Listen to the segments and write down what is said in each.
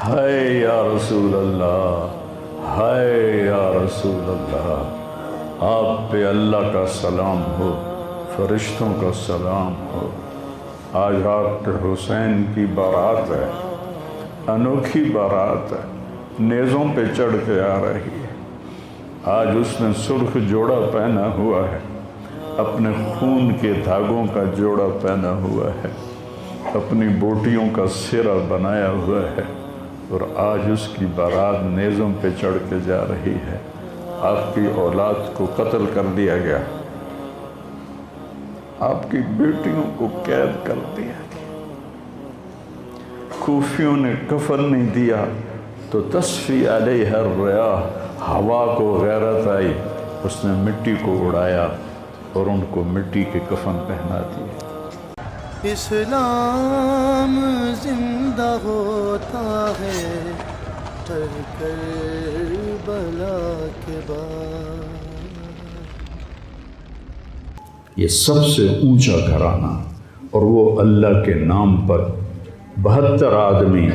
ہائے یا رسول اللہ، ہائے یا رسول اللہ، آپ پہ اللہ کا سلام ہو، فرشتوں کا سلام ہو۔ آج ڈاکٹر حسین کی بارات ہے، انوکھی بارات ہے، نیزوں پہ چڑھ کے آ رہی ہے۔ آج اس نے سرخ جوڑا پہنا ہوا ہے، اپنے خون کے دھاگوں کا جوڑا پہنا ہوا ہے، اپنی بوٹیوں کا سرہ بنایا ہوا ہے، اور آج اس کی بارات نیزوں پہ چڑھ کے جا رہی ہے۔ آپ کی اولاد کو قتل کر دیا گیا، آپ کی بیٹیوں کو قید کر دیا گیا، کوفیوں نے کفن نہیں دیا تو تصفی علیہ الریاح، ہوا کو غیرت آئی، اس نے مٹی کو اڑایا اور ان کو مٹی کے کفن پہنا دیے۔ اسلام زندہ ہوتا ہے ہر کربلا کے بعد۔ یہ سب سے اونچا گھرانہ، اور وہ اللہ کے نام پر 72 آدمی،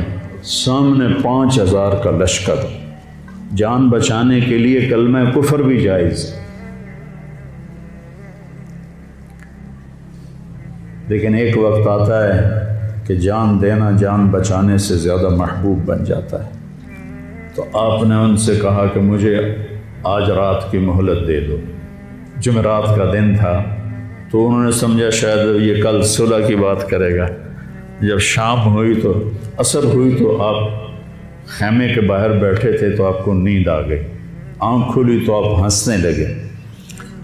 سامنے 5000 کا لشکر، جان بچانے کے لیے کلمہ کفر بھی جائز، لیکن ایک وقت آتا ہے کہ جان دینا جان بچانے سے زیادہ محبوب بن جاتا ہے۔ تو آپ نے ان سے کہا کہ مجھے آج رات کی مہلت دے دو۔ جمعرات کا دن تھا تو انہوں نے سمجھا شاید یہ کل صلح کی بات کرے گا۔ جب شام ہوئی تو عصر ہوئی تو آپ خیمے کے باہر بیٹھے تھے تو آپ کو نیند آ گئی، آنکھ کھلی تو آپ ہنسنے لگے۔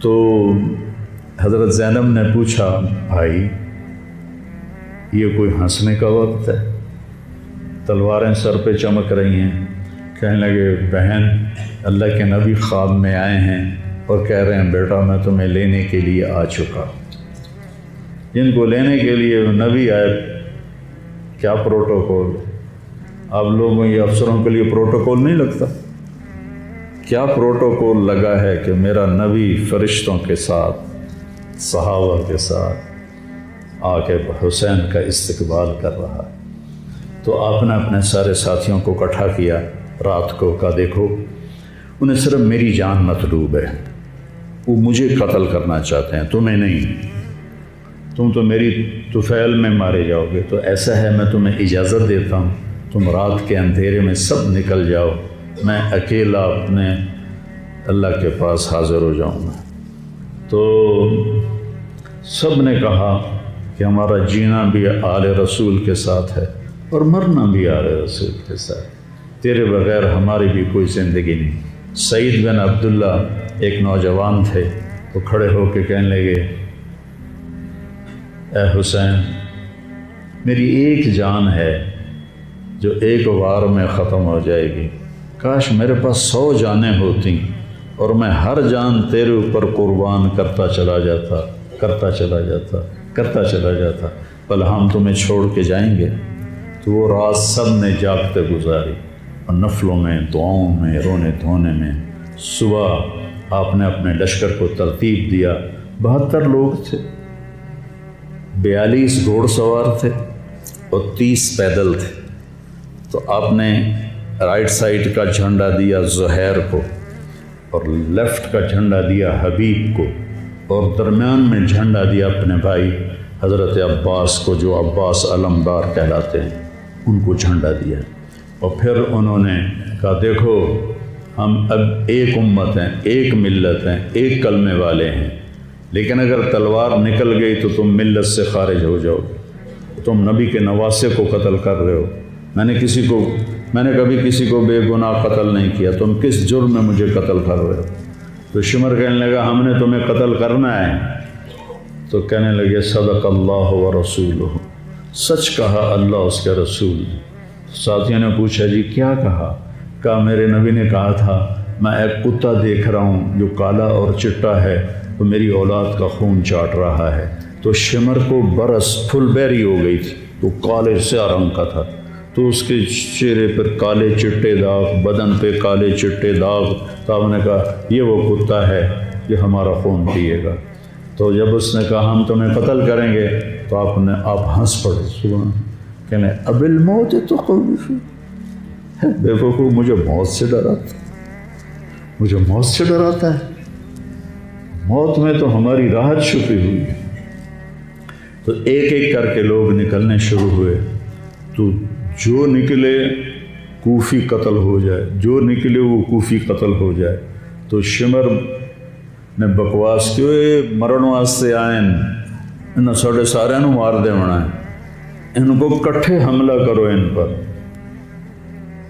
تو حضرت زینب نے پوچھا، بھائی یہ کوئی ہنسنے کا وقت ہے؟ تلواریں سر پہ چمک رہی ہیں۔ کہنے لگے، بہن اللہ کے نبی خواب میں آئے ہیں اور کہہ رہے ہیں بیٹا میں تمہیں لینے کے لیے آ چکا۔ جن کو لینے کے لیے نبی آئے، کیا پروٹوکول؟ آپ لوگوں یہ افسروں کے لیے پروٹوکول نہیں لگتا؟ کیا پروٹوکول لگا ہے کہ میرا نبی فرشتوں کے ساتھ، صحابہ کے ساتھ آ کے حسین کا استقبال کر رہا ہے۔ تو آپ نے اپنے سارے ساتھیوں کو اکٹھا کیا رات کو، کہا دیکھو انہیں صرف میری جان مطلوب ہے، وہ مجھے قتل کرنا چاہتے ہیں، تمہیں نہیں۔ تم تو میری طفیل میں مارے جاؤ گے، تو ایسا ہے میں تمہیں اجازت دیتا ہوں، تم رات کے اندھیرے میں سب نکل جاؤ، میں اکیلا اپنے اللہ کے پاس حاضر ہو جاؤں گا۔ تو سب نے کہا کہ ہمارا جینا بھی آل رسول کے ساتھ ہے اور مرنا بھی آل رسول کے ساتھ، تیرے بغیر ہماری بھی کوئی زندگی نہیں۔ سعید بن عبداللہ ایک نوجوان تھے، وہ کھڑے ہو کے کہنے لگے، اے حسین میری ایک جان ہے جو ایک وار میں ختم ہو جائے گی، کاش میرے پاس 100 جانیں ہوتی اور میں ہر جان تیرے اوپر قربان کرتا چلا جاتا، بل ہم تمہیں چھوڑ کے جائیں گے۔ تو وہ رات سب نے جاگتے گزاری، اور نفلوں میں، دعاؤں میں، رونے دھونے میں۔ صبح آپ نے اپنے لشکر کو ترتیب دیا، 72 لوگ تھے، 42 گھوڑ سوار تھے اور 30 پیدل تھے۔ تو آپ نے رائٹ سائڈ کا جھنڈا دیا زہیر کو، اور لیفٹ کا جھنڈا دیا حبیب کو، اور درمیان میں جھنڈا دیا اپنے بھائی حضرت عباس کو، جو عباس علمدار کہلاتے ہیں، ان کو جھنڈا دیا۔ اور پھر انہوں نے کہا دیکھو ہم اب ایک امت ہیں، ایک ملت ہیں، ایک کلمے والے ہیں، لیکن اگر تلوار نکل گئی تو تم ملت سے خارج ہو جاؤ گے، تم نبی کے نواسے کو قتل کر رہے ہو، میں نے کبھی کسی کو بے گناہ قتل نہیں کیا، تم کس جرم میں مجھے قتل کر رہے ہو؟ تو شمر کہنے لگا ہم نے تمہیں قتل کرنا ہے۔ تو کہنے لگے صدق اللہ و رسولہ، سچ کہا اللہ اس کے رسول۔ ساتھیوں نے پوچھا جی کیا کہا میرے نبی نے کہا تھا میں ایک کتا دیکھ رہا ہوں جو کالا اور چٹا ہے، تو میری اولاد کا خون چاٹ رہا ہے۔ تو شمر کو برس پھل بیری ہو گئی تھی، تو کالے سیاہ رنگ کا تھا، تو اس کے چہرے پر کالے چٹے داغ، بدن پہ کالے چٹے داغ۔ تو آپ نے کہا یہ وہ کتا ہے جو ہمارا خون پیے گا۔ تو جب اس نے کہا ہم تمہیں قتل کریں گے تو آپ ہنس پڑے، سبحان، کہنے اب الموت تو خوف، بے وقوف مجھے موت سے ڈراتا، مجھے موت سے ڈراتا ہے، موت میں تو ہماری راحت چھپی ہوئی ہے۔ تو ایک ایک کر کے لوگ نکلنے شروع ہوئے، تو جو نکلے کوفی قتل ہو جائے، جو نکلے وہ کوفی قتل ہو جائے۔ تو شمر نے بکواس کی، مرن واسطے آئے انہوں ساڑھے سارے نو مار دے ہونا ہے، ان کو کٹھے حملہ کرو ان پر،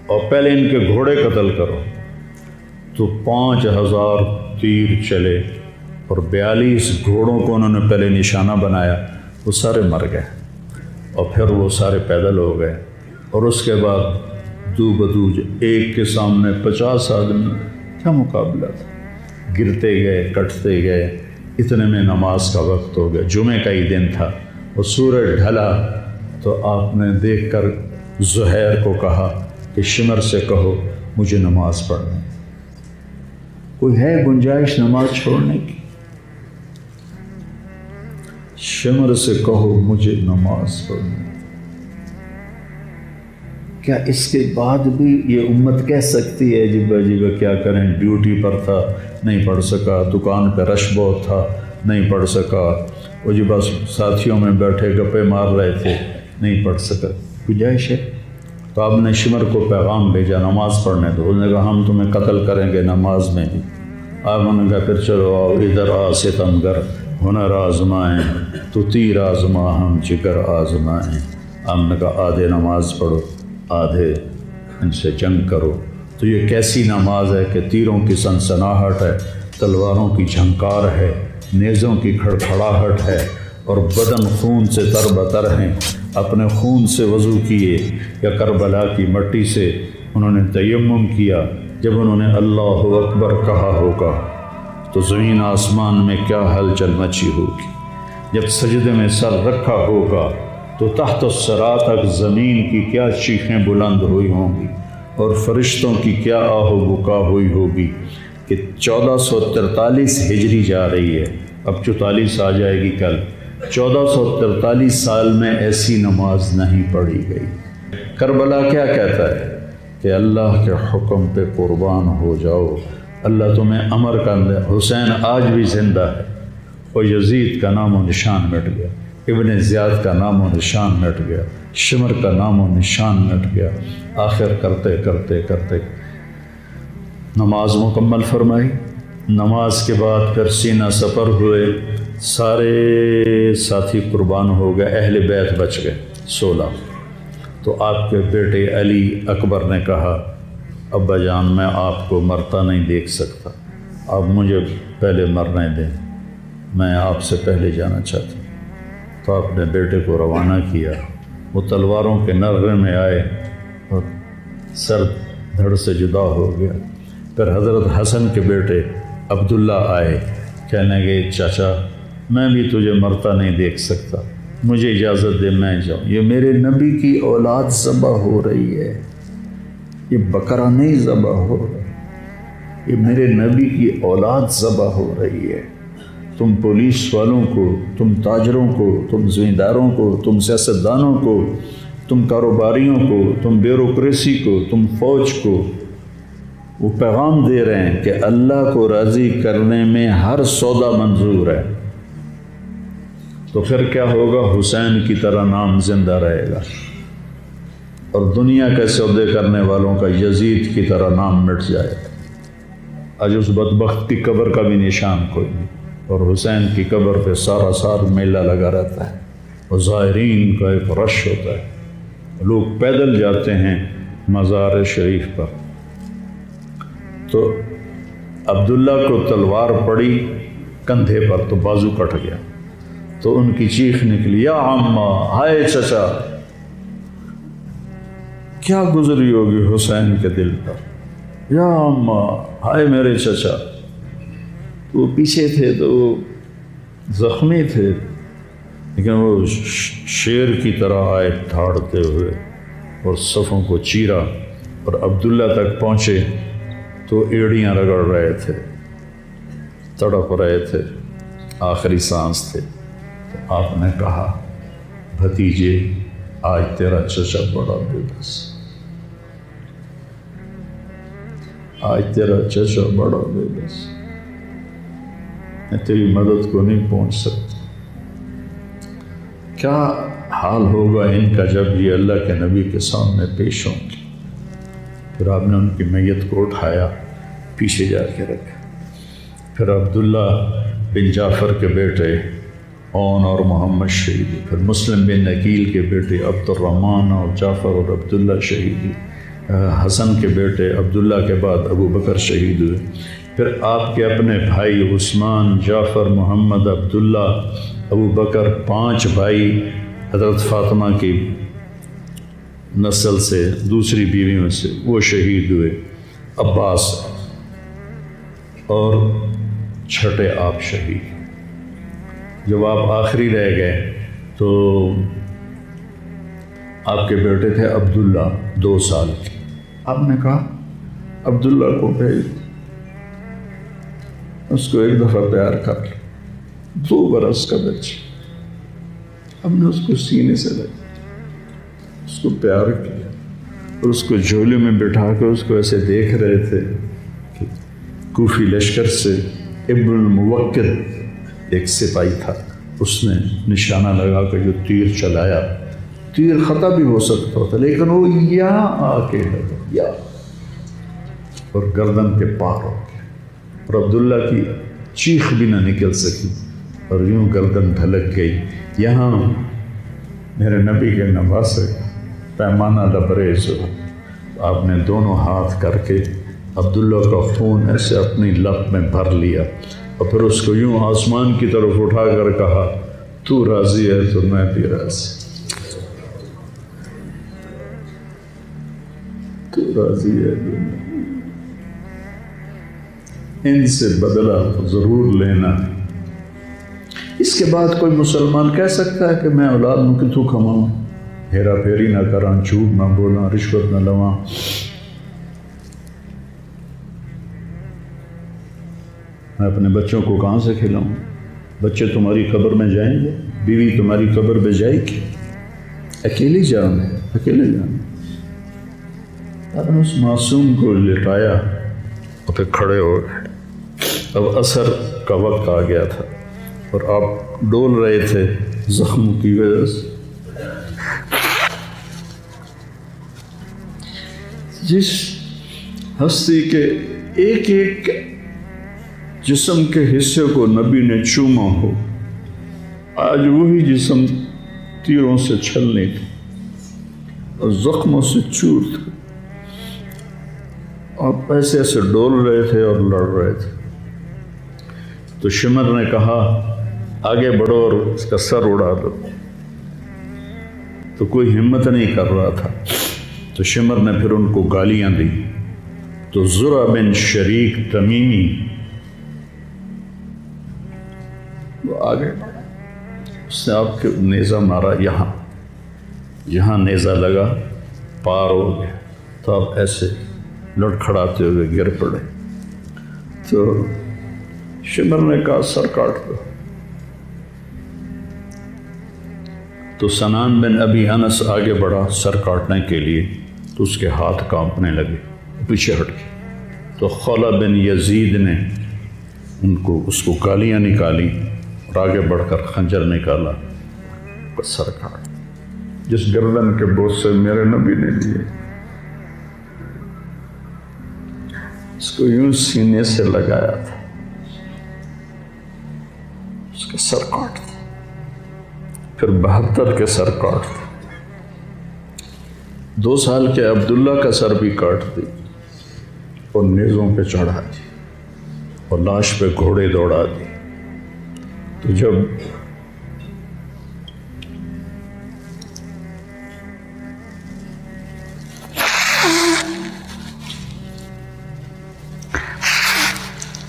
اور پہلے ان کے گھوڑے قتل کرو۔ تو 5000 تیر چلے اور 42 گھوڑوں کو انہوں نے پہلے نشانہ بنایا، وہ سارے مر گئے، اور پھر وہ سارے پیدل ہو گئے۔ اور اس کے بعد دو بدو ایک کے سامنے 50 آدمی، کیا مقابلہ تھا، گرتے گئے کٹتے گئے۔ اتنے میں نماز کا وقت ہو گیا، جمعے کا ہی دن تھا، اور سورج ڈھلا۔ تو آپ نے دیکھ کر زہیر کو کہا کہ شمر سے کہو مجھے نماز پڑھنے، کوئی ہے گنجائش نماز چھوڑنے کی؟ شمر سے کہو مجھے نماز پڑھنے۔ کیا اس کے بعد بھی یہ امت کہہ سکتی ہے جی بھائی کیا کریں، ڈیوٹی پر تھا نہیں پڑھ سکا، دکان پہ رش بہت تھا نہیں پڑھ سکا، وہ جی بس ساتھیوں میں بیٹھے گپے مار رہے تھے نہیں پڑھ سکا، گنجائش ہے؟ تو آپ نے شمر کو پیغام بھیجا نماز پڑھنے دو، انہوں نے کہا ہم تمہیں قتل کریں گے نماز میں بھی۔ آپ نے کہا پھر چلو آؤ ادھر آ ستمگر، ہنر آزمائیں تو تیر آزما ہم جگر آزمائیں۔ آپ نے کہا آدھے نماز پڑھو آدھے ان سے جنگ کرو۔ تو یہ کیسی نماز ہے کہ تیروں کی سنسناہٹ ہے، تلواروں کی جھنکار ہے، نیزوں کی کھڑکھڑاہٹ ہے، اور بدن خون سے تر بتر ہیں۔ اپنے خون سے وضو کیے یا کربلا کی مٹی سے انہوں نے تیمم کیا۔ جب انہوں نے اللہ اکبر کہا ہوگا تو زمین آسمان میں کیا ہلچل مچی ہوگی، جب سجدے میں سر رکھا ہوگا تو تحت الثری تک زمین کی کیا چیخیں بلند ہوئی ہوں گی، اور فرشتوں کی کیا آہ و بکا ہوئی ہوگی کہ 1443 ہجری جا رہی ہے، اب 44 آ جائے گی کل۔ 1443 سال میں ایسی نماز نہیں پڑھی گئی۔ کربلا کیا کہتا ہے کہ اللہ کے حکم پہ قربان ہو جاؤ، اللہ تمہیں امر کر دے۔ حسین آج بھی زندہ ہے، اور یزید کا نام و نشان مٹ گیا، ابن زیاد کا نام و نشان مٹ گیا، شمر کا نام و نشان مٹ گیا۔ آخر کرتے کرتے کرتے نماز مکمل فرمائی۔ نماز کے بعد پھر سینہ سپر ہوئے، سارے ساتھی قربان ہو گئے، اہل بیت بچ گئے 16۔ تو آپ کے بیٹے علی اکبر نے کہا ابا جان میں آپ کو مرتا نہیں دیکھ سکتا، آپ مجھے پہلے مرنے دیں، میں آپ سے پہلے جانا چاہتا ہوں۔ تو آپ نے بیٹے کو روانہ کیا، وہ تلواروں کے نغمے میں آئے اور سر دھڑ سے جدا ہو گیا۔ پھر حضرت حسن کے بیٹے عبداللہ آئے، کہنے لگے چاچا میں بھی تجھے مرتا نہیں دیکھ سکتا، مجھے اجازت دے میں جاؤں، یہ میرے نبی کی اولاد ذبح ہو رہی ہے، یہ بکرا نہیں ذبح ہو رہا، یہ میرے نبی کی اولاد ذبح ہو رہی ہے۔ تم پولیس والوں کو، تم تاجروں کو، تم زمینداروں کو، تم سیاستدانوں کو، تم کاروباریوں کو، تم بیوروکریسی کو، تم فوج کو وہ پیغام دے رہے ہیں کہ اللہ کو راضی کرنے میں ہر سودا منظور ہے۔ تو پھر کیا ہوگا؟ حسین کی طرح نام زندہ رہے گا، اور دنیا کے سودے کرنے والوں کا یزید کی طرح نام مٹ جائے گا۔ آج اس بدبخت کی قبر کا بھی نشان کوئی نہیں، اور حسین کی قبر پہ سارا سال میلہ لگا رہتا ہے، اور زائرین کا ایک رش ہوتا ہے، لوگ پیدل جاتے ہیں مزار شریف پر۔ تو عبداللہ کو تلوار پڑی کندھے پر تو بازو کٹ گیا، تو ان کی چیخ نکلی یا عمّا، ہائے چچا، کیا گزری ہوگی حسین کے دل پر، یا عمّا، ہائے میرے چچا۔ وہ پیچھے تھے تو وہ زخمی تھے، لیکن وہ شیر کی طرح آئے دھاڑتے ہوئے اور صفوں کو چیرا، اور عبداللہ تک پہنچے تو ایڑیاں رگڑ رہے تھے، تڑپ رہے تھے، آخری سانس تھے۔ تو آپ نے کہا بھتیجے آج تیرا چچا بڑا بے بس، آج تیرا چچا بڑا بے بس، میں تیری مدد کو نہیں پہنچ سکتا۔ کیا حال ہوگا ان کا جب یہ اللہ کے نبی کے سامنے پیش ہوں گے۔ پھر آپ نے ان کی میت کو اٹھایا، پیچھے جا کے رکھا۔ پھر عبداللہ بن جعفر کے بیٹے اون اور محمد شہید ہوئے۔ پھر مسلم بن عقیل کے بیٹے عبد الرحمن اور جعفر اور عبداللہ شہید ہوئے۔ حسن کے بیٹے عبداللہ کے بعد ابو بکر شہید ہوئے۔ پھر آپ کے اپنے بھائی عثمان، جعفر، محمد، عبداللہ، ابو بکر، 5 بھائی حضرت فاطمہ کی نسل سے، دوسری بیویوں سے، وہ شہید ہوئے۔ عباس اور چھٹے آپ شہید۔ جب آپ آخری رہ گئے تو آپ کے بیٹے تھے عبداللہ 2 سال کے۔ آپ نے کہا عبداللہ کو بھیج، اس کو ایک دفعہ پیار کر لیا۔ 2 برس کا بچہ، ہم نے اس کو سینے سے لگا، اس کو پیار کیا اور اس کو جھولے میں بٹھا کے اس کو ایسے دیکھ رہے تھے کہ کوفی لشکر سے ابن الموکل ایک سپاہی تھا، اس نے نشانہ لگا کے جو تیر چلایا، تیر خطا بھی ہو سکتا تھا لیکن وہ یہاں آ کے لگا، یا اور گردن کے پار ہو گیا، اور عبداللہ کی چیخ بھی نہ نکل سکی اور یوں گردن ڈھلک گئی۔ یہاں میرے نبی کے نواسے پیمانہ لبریز ہو، آپ نے دونوں ہاتھ کر کے عبداللہ کا خون ایسے اپنی لب میں بھر لیا اور پھر اس کو یوں آسمان کی طرف اٹھا کر کہا، تو راضی ہے تو میں بھی راضی، تو راضی ہے تو میں۔ ان سے بدلہ ضرور لینا۔ اس کے بعد کوئی مسلمان کہہ سکتا ہے کہ میں اولاد نو کتوں کھماؤں، ہیرا پھیری نہ کراں، جھوٹ نہ بولاں، رشوت نہ لواں۔ میں اپنے بچوں کو کہاں سے کھلاؤں؟ بچے تمہاری قبر میں جائیں گے، بیوی تمہاری قبر میں جائے گی، اکیلی جان ہے، اکیلے جان۔ آپ نے اس معصوم کو لٹایا اور پھر کھڑے ہو گئے۔ اب عصر کا وقت آ گیا تھا اور آپ ڈول رہے تھے زخموں کی وجہ سے۔ جس ہستی کے ایک ایک جسم کے حصے کو نبی نے چوما ہو، آج وہی جسم تیروں سے چھلنی تھی اور زخموں سے چور تھا۔ آپ ایسے ایسے ڈول رہے تھے اور لڑ رہے تھے تو شمر نے کہا آگے بڑھو اور اس کا سر اڑا دو، تو کوئی ہمت نہیں کر رہا تھا۔ تو شمر نے پھر ان کو گالیاں دی تو زرع بن شریک تمیمی وہ آگے بڑھا، اس نے آپ کے نیزہ مارا، یہاں نیزہ لگا، پار ہو گیا، تو آپ ایسے لڑکھڑاتے ہوئے گر پڑے۔ تو شمر نے کہا سر کاٹ دو۔ تو سنان بن ابی انس آگے بڑھا سر کاٹنے کے لیے، تو اس کے ہاتھ کانپنے لگے، پیچھے ہٹ گئے۔ تو خولہ بن یزید نے اس کو گالیاں نکالی اور آگے بڑھ کر خنجر نکالا، سر کاٹ۔ جس گردن کے بوسے میرے نبی نے لیے، اس کو یوں سینے سے لگایا تھا، اس کا سر کاٹ دیا۔ پھر 72 کے سر کاٹ دیا، 2 سال کے عبداللہ کا سر بھی کاٹ دی اور نیزوں پہ چڑھا دی اور لاش پہ گھوڑے دوڑا دی۔ تو جب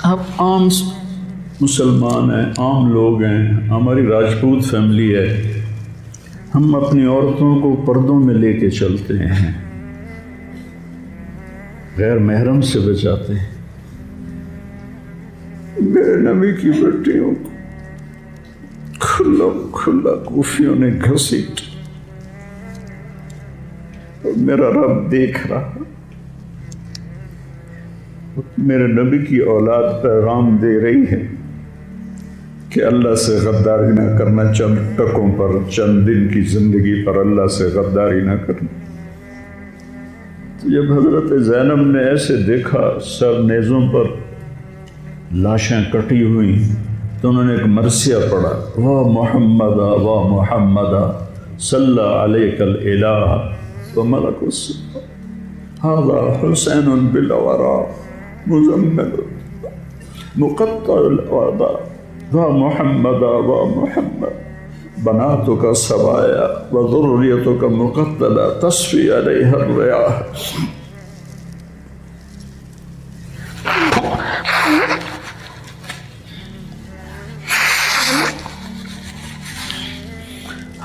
آپ عام مسلمان ہیں، عام لوگ ہیں، ہماری راجپوت فیملی ہے، ہم اپنی عورتوں کو پردوں میں لے کے چلتے ہیں، غیر محرم سے بچاتے ہیں۔ میرے نبی کی بیٹیوں کو کھلا کوفیوں نے گھسیٹ، اور میرا رب دیکھ رہا، میرے نبی کی اولاد پیغام دے رہی ہے کہ اللہ سے غداری نہ کرنا، چند ٹکوں پر، چند دن کی زندگی پر اللہ سے غداری نہ کرنا۔ تو جب حضرت زینب نے ایسے دیکھا سر نیزوں پر لاشیں کٹی ہوئی، تو انہوں نے ایک مرثیہ پڑھا، وا محمدا وا محمدا صلی علیک الالہ وملک السماء ھذا حسین بالورا مزمل مقطع الاعضاء وا محمدا وا محمد بناتک سبایا وذریتک مقتلہ تصفی علیہ الریاح۔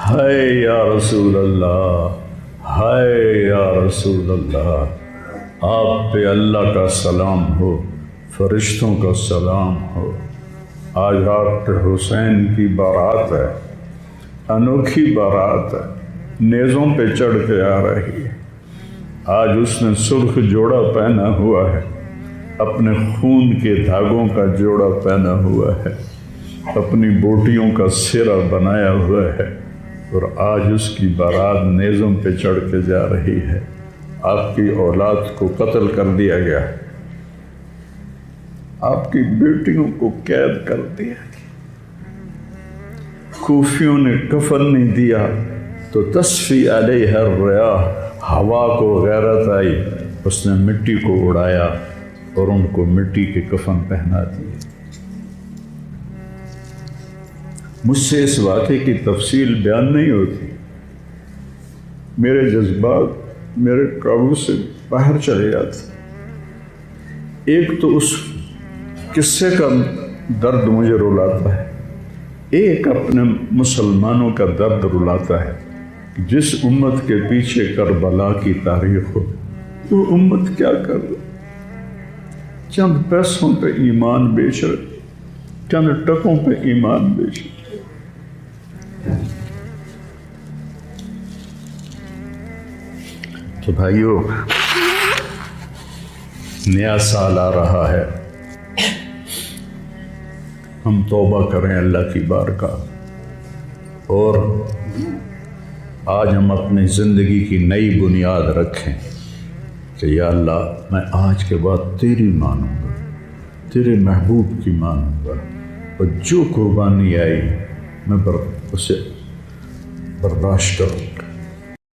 ہائے یا رسول اللہ، ہائے یا رسول اللہ، آپ پہ اللہ کا سلام ہو، فرشتوں کا سلام ہو۔ آج ڈاکٹر حسین کی بارات ہے، انوکھی بارات ہے، نیزوں پہ چڑھ کے آ رہی ہے۔ آج اس نے سرخ جوڑا پہنا ہوا ہے، اپنے خون کے دھاگوں کا جوڑا پہنا ہوا ہے، اپنی بوٹیوں کا سرا بنایا ہوا ہے، اور آج اس کی بارات نیزوں پہ چڑھ کے جا رہی ہے۔ آپ کی اولاد کو قتل کر دیا گیا، آپ کی بیٹیوں کو قید کر دیا گیا، کوفیوں نے کفن نہیں دیا تو تصفی علیہ الریاح، ہوا کو غیرت آئی، اس نے مٹی کو اڑایا اور ان کو مٹی کے کفن پہنا دیے۔ مجھ سے اس واقعے کی تفصیل بیان نہیں ہوتی، میرے جذبات میرے قابو سے باہر چلے جاتے۔ ایک تو اس قصے کا درد مجھے رلاتا ہے، ایک اپنے مسلمانوں کا درد رلاتا ہے کہ جس امت کے پیچھے کربلا کی تاریخ ہو، وہ امت کیا کر رہی؟ چند پیسوں پہ ایمان بیچ رہے، چند ٹکوں پہ ایمان بیچ رہے۔ تو بھائیو، نیا سال آ رہا ہے، ہم توبہ کریں اللہ کی بارگاہ، اور آج ہم اپنی زندگی کی نئی بنیاد رکھیں کہ یا اللہ، میں آج کے بعد تیری مانوں گا، تیرے محبوب کی مانوں گا، اور جو قربانی آئی میں اسے برداشت کروں گا۔